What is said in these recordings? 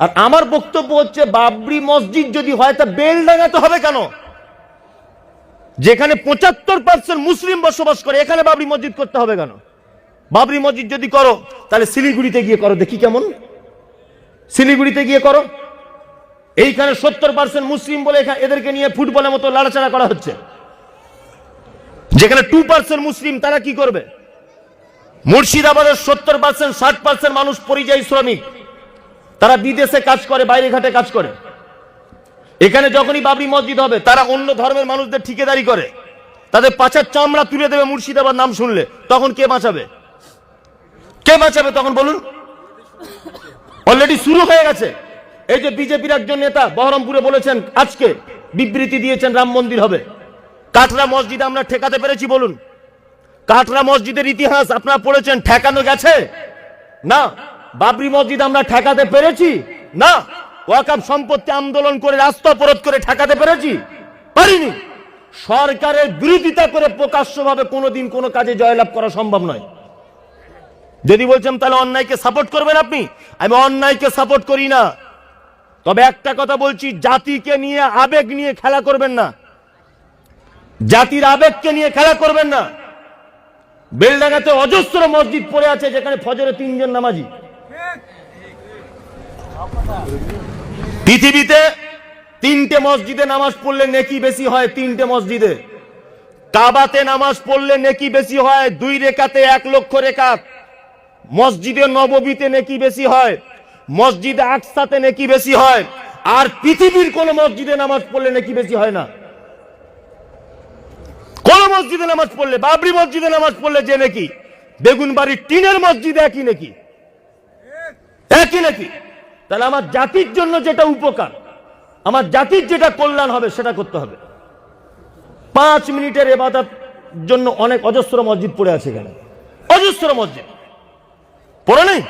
আর আমার বক্তব্য হচ্ছে বাবরি মসজিদ যদি হয় তা বেলডাঙ্গাতে হবে কেন? যেখানে 75% মুসলিম বসবাস করে এখানে বাবরি মসজিদ করতে হবে কেন? বাবরি মসজিদ যদি করো তাহলে শিলিগুড়িতে গিয়ে করো, দেখি কেমন। শিলিগুড়িতে গিয়ে করো। এইখানে 70% মুসলিম বলে এদেরকে নিয়ে ফুটবলের মতো লাড়াচাড়া করা হচ্ছে। যেখানে 2% মুসলিম, তারা কি করবে? মুর্শিদাবাদের 70% 60% মানুষ পরিযায়ী শ্রমিক, তারা বিদেশে কাজ করে, বাইরে ঘাটে কাজ করে। এখানে যখনই বাবরি মসজিদ হবে তারা অন্য ধর্মের মানুষদের ঠিকাদারি করে, তাদের পাছার চামড়া তুলে দেবে মুর্শিদাবাদ নাম শুনলে। তখন কে বাঁচাবে? কে বাঁচাবে তখন বলুন? অলরেডি শুরু হয়ে গেছে। এই যে বিজেপির একজন নেতা বহরমপুরে বলেছেন, আজকে বিবৃতি দিয়েছেন রাম মন্দির হবে। কাটরা মসজিদ আমরা ঠেকাতে পেরেছি বলুন? কাটরা মসজিদের ইতিহাস আপনারা পড়েছেন, ঠেকানো গেছে না। বাবরি মসজিদ আমরা ঠেকাতে পেরেছি না। ওয়াকফ সম্পত্তি আন্দোলন করে রাস্তা অবরোধ করে ঠেকাতে পেরেছি? পারিনি। সরকারের বিরোধিতা করে প্রকাশ্যভাবে কোনোদিন কোনো কাজে জয়লাভ করা সম্ভব নয়। যদি বলছেন তাহলে অন্যায়কে সাপোর্ট করবেন আপনি, আমি অন্যায়কে সাপোর্ট করি না। তবে একটা কথা বলছি, জাতিকে নিয়ে আবেগ নিয়ে খেলা করবেন না, জাতির আবেগকে নিয়ে খেলা করবেন না। বেলডাঙ্গাতে অজস্র মসজিদ পড়ে আছে যেখানে ফজরে 3 জন নামাজি। পৃথিবীতে 3টে মসজিদে নামাজ পড়লে নেকি বেশি হয়। 3টে মসজিদে। কাবাতে নামাজ পড়লে নেকি বেশি হয় 2 রেকাতে 1 লক্ষ রেকাত। মসজিদে নববীতে নেকি বেশি হয়, মসজিদে আকসাতে নেকি বেশি হয়। আর পৃথিবীর কোন মসজিদে নামাজ পড়লে নেকি বেশি হয় না। কোন মসজিদে নামাজ পড়লে, বাবরি মসজিদে নামাজ পড়লে যে নেকি, বেগুনবাড়ির টিনের মসজিদে একই নেকি, একই নেকি। তাহলে আমার জাতির জন্য যেটা উপকার, আমার জাতির যেটা কল্যাণ হবে সেটা করতে হবে। 5 মিনিটের ইবাদত জন্য অনেক অজস্র মসজিদ পড়ে আছে এখানে, অজস্র মসজিদ পড়ে নেই।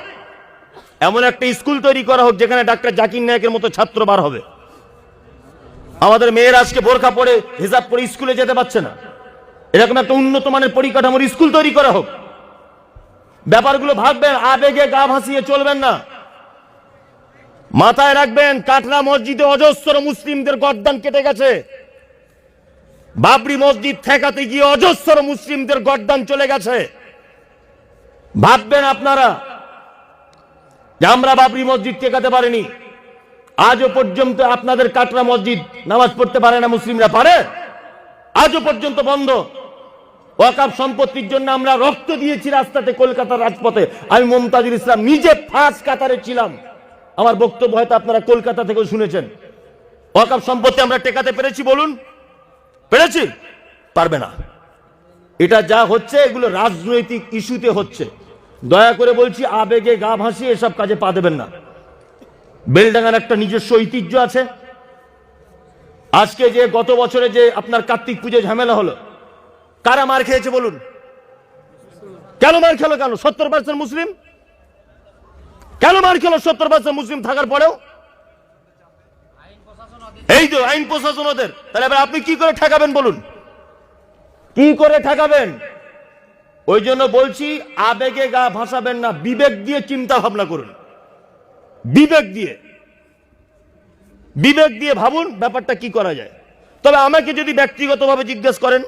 এমন একটা স্কুল তৈরি করা হোক যেখানে ডাক্তার জাকির নায়কের মতো ছাত্র বার হবে। আমাদের মেয়েরা আজকে বোরকা পরে হিজাব পরে স্কুলে যেতে পারছে না, এরকম একটা উন্নত মানের পরিকাঠামোর স্কুল তৈরি করা হোক। ব্যাপারগুলো ভাববেন, আবেগে গা ভাসিয়ে চলবেন না। মাথায় রাখবেন, কাটরা মসজিদে অজস্র মুসলিমদের গর্দান কেটে গেছে। বাবরি মসজিদ ঠেকাতে গিয়ে অজস্র মুসলিমদের গর্দান চলে গেছে। ভাববেন আপনারা যে আমরা বাবরি মসজিদ ঠেকাতে পারিনি। আজও পর্যন্ত আপনাদের কাটরা মসজিদ নামাজ পড়তে পারে না মুসলিমরা, পারে? আজও পর্যন্ত বন্ধ। ওয়াকফ সম্পত্তির জন্য আমরা রক্ত দিয়েছি রাস্তাতে, কলকাতার রাজপথে। আমি মমতাজুল ইসলাম নিজে ফার্স্ট কাতারে ছিলাম। আমার বক্তব্য হয়তো আপনারা কলকাতা থেকেও শুনেছেন। ওয়াকফ সম্পত্তি আমরা টেকাতে পেরেছি বলুন? পেরেছি? পারবে না। এটা যা হচ্ছে এগুলো রাজনৈতিক ইস্যুতে হচ্ছে। দয়া করে বলছি, আবেগে গা ভাসিয়ে এসব কাজে পা দেবেন না। বেলডাঙ্গার একটা নিজস্ব ঐতিহ্য আছে। আজকে যে গত বছরে যে আপনার কার্তিক পুজো ঝামেলা হলো, কারা মার খেয়েছে বলুন? কেন মার খেলো? কেন? 70% মুসলিম। কেন মার খেলো 70% মুসলিম থাকার পরেও? এই তো আইন প্রশাসন ওদের। তাহলে এবার আপনি কি করে ঠেকাবেন বলুন? কি করে ঠেকাবেন? ওই জন্য বলছি, আবেগে গা ভাসাবেন না, বিবেক দিয়ে চিন্তা ভাবনা করুন। বিবেক দিয়ে, বিবেক দিয়ে ভাবুন ব্যাপারটা কি করা যায়। তবে আমাকে যদি ব্যক্তিগতভাবে জিজ্ঞেস করেন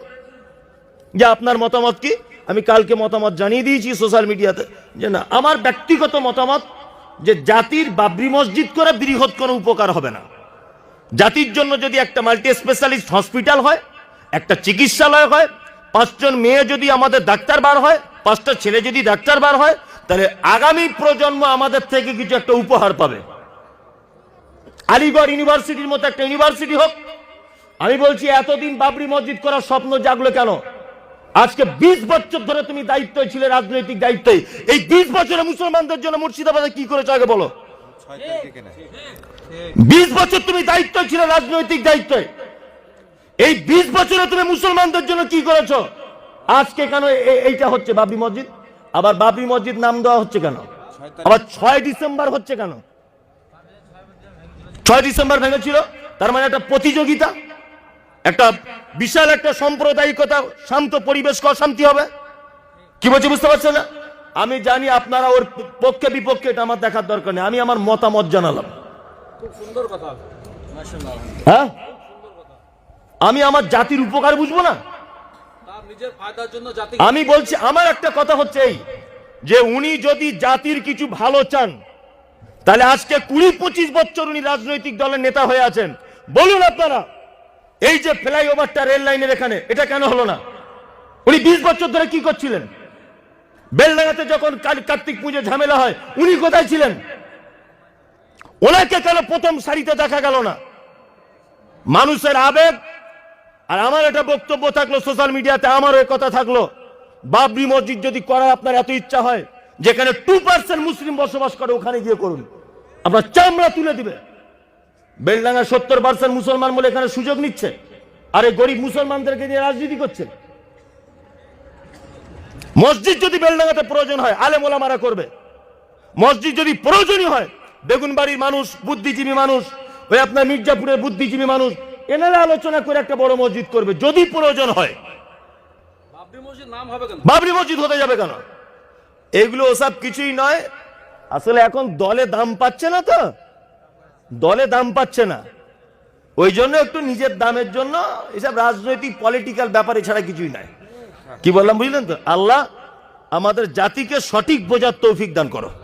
যে আপনার মতামত কি, আমি কালকে মতামত জানিয়ে দিয়েছি সোশ্যাল মিডিয়াতে যে না, আমার ব্যক্তিগত মতামত যে জাতির বাবরি মসজিদ করে বৃহৎ কোনো উপকার হবে না। জাতির জন্য যদি একটা মাল্টি স্পেশালিস্ট হসপিটাল হয়, একটা চিকিৎসালয় হয়, 5 জন মেয়ে যদি আমাদের ডাক্তার বার হয়, 5টা ছেলে যদি ডাক্তার বার হয়, তাহলে আগামী প্রজন্ম আমাদের থেকে কিছু একটা উপহার পাবে। আলিগড় ইউনিভার্সিটির মতো একটা ইউনিভার্সিটি হোক। আমি বলছি, এতদিন বাবরি মসজিদ করার স্বপ্ন জাগলো কেন? আজকে 20 বছর ধরে তুমি দায়িত্ব ছিলে, রাজনৈতিক দায়িত্বে। এই 20 বছরে মুসলমানদের জন্য মুর্শিদাবাদে কি করেছো আগে বলো? 20 বছর তুমি দায়িত্ব ছিল, রাজনৈতিক দায়িত্বে। এই 20 বছরে তুমি মুসলমানদের জন্য কি করেছো? আজকে কেন এইটা হচ্ছে বাবরি মসজিদ? আবার বাবরি মসজিদ নাম দেওয়া হচ্ছে কেন? আবার 6 ডিসেম্বর হচ্ছে কেন? 6 ডিসেম্বর ভেঙেছিল, তার মানে একটা প্রতিযোগিতা, একটা বিশাল একটা সাম্প্রদায়িকতা, শান্ত পরিবেশ, অশান্তি হবে। কি বলছি বুঝতে পারছেন না? আমি জানি আপনারা ওর পক্ষে বিপক্ষে, এটা আমার দেখার দরকার নেই। আমি আমার মতামত জানালাম। খুব সুন্দর কথা, মাশাআল্লাহ। হ্যাঁ, আমি আমার জাতির উপকার বুঝবো না? তার নিজের ফায়দার জন্য জাতি। আমি বলছি, আমার একটা কথা হচ্ছে এই যে উনি যদি জাতির কিছু ভালো চান, তাহলে আজকে 20-25 বছর উনি রাজনৈতিক দলের নেতা হয়ে আছেন। বলুন আপনারা, এই যে ফ্লাইওভারটা রেল লাইনের এখানে, এটা কেন হলো না? উনি 20 বছর ধরে কি করছিলেন? বেলডাঙ্গাতে যখন কার্তিক পুজো ঝামেলা হয়, উনি কোথায় ছিলেন? ওনাকে কেন প্রথম সারিতে দেখা গেল না? মানুষের আবেগ। আর আমার একটা বক্তব্য থাকলো সোশ্যাল মিডিয়াতে, আমারও এক কথা থাকলো, বাবরি মসজিদ যদি করার আপনার এত ইচ্ছা হয়, যেখানে 2% মুসলিম বসবাস করে, ওখানে গিয়ে করুন, আপনার চামড়া তুলে দিবে। বেলডাঙ্গা 70% মুসলমান বলে এখানে সুযোগ নিচ্ছে, আর এই গরিব মুসলমানদেরকে নিয়ে রাজনীতি করছে। মসজিদ যদি বেলডাঙ্গাতে প্রয়োজন হয়, আলেম ওলামারা করবে। মসজিদ যদি প্রয়োজনীয় হয়, বেগুনবাড়ির মানুষ, বুদ্ধিজীবী মানুষ, ওই আপনার মির্জাপুরের বুদ্ধিজীবী মানুষ, এনারা আলোচনা করে একটা বড় মসজিদ করবে যদি প্রয়োজন হয়। বাবরি মসজিদ নাম হবে কেন? বাবরি মসজিদ হতে যাবে কেন? এগুলো ওসব কিছুই নয়। আসলে এখন দলে দাম পাচ্ছে না, তো দলে দাম পাচ্ছে না, ওই জন্য একটু নিজের দামের জন্য এসব রাজনৈতিক পলিটিক্যাল ব্যাপার, এছাড়া কিছুই নাই। কি বললাম বুঝলেন তো? আল্লাহ আমাদের জাতিকে সঠিক বোঝার তৌফিক দান করো।